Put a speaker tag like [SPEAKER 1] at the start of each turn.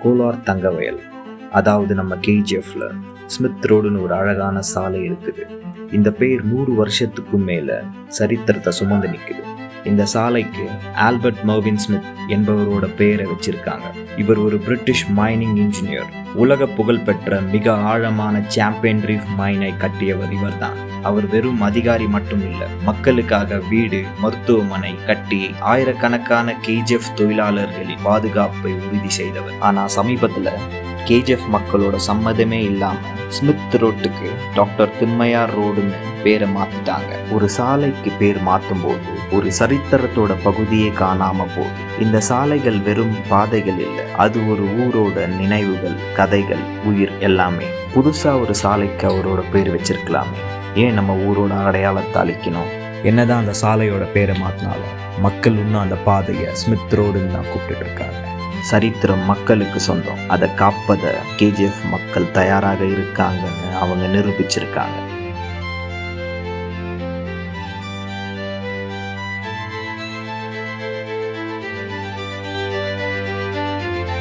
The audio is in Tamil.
[SPEAKER 1] கோலார் தங்கவயல், அதாவது நம்ம கேஜிஎஃப்ல ஸ்மித் ரோடுன்னு ஒரு அழகான சாலை இருக்குது. இந்த பேர் 100 வருஷத்துக்கும் மேல சரித்திரத்தை சுமந்து நிற்குது. இந்த சாலைக்கு ஆல்பர்ட் மெர்வின் ஸ்மித் என்பவரோட பெயரை வச்சிருக்காங்க. இவர் ஒரு பிரிட்டிஷ் மைனிங் இன்ஜினியர். உலக புகழ்பெற்ற மிக ஆழமான சாம்பியன் ரீஃப் மைனை கட்டியவர் இவர்தான். அவர் வெறும் அதிகாரி மட்டும் இல்ல, மக்களுக்காக வீடு, மருத்துவமனை கட்டி ஆயிரக்கணக்கான கேஜிஎஃப் தொழிலாளர்களின் பாதுகாப்பை உறுதி செய்தவர். ஆனா சமீபத்துல கேஜிஎஃப் மக்களோட சம்மதமே இல்லாம ஸ்மித் ரோட்டுக்கு டாக்டர் திம்மையார் ரோடுன்னு பேரை மாத்திட்டாங்க. ஒரு சாலைக்கு பேர் மாற்றும் போது ஒரு சரித்திரத்தோட பகுதியே காணாம போகுது. இந்த சாலைகள் வெறும் பாதைகள் இல்லை, அது ஒரு ஊரோட நினைவுகள், கதைகள், உயிர் எல்லாமே. புதுசா ஒரு சாலைக்கு அவரோட பேர் வச்சிருக்கலாமே, ஏன் நம்ம ஊரோட அடையாளத்தை அழிக்கணும்? என்னதான் அந்த சாலையோட பேரை மாத்தினாலும் மக்கள் இன்னும் அந்த பாதையை ஸ்மித் ரோடுன்னு தான் கூப்பிட்டு இருக்காங்க. சரித்திரம் மக்களுக்கு சொந்தம், அதை காப்பதை கேஜிஎஃப் மக்கள் தயாராக இருக்காங்கன்னு அவங்க நிரூபிச்சிருக்காங்க.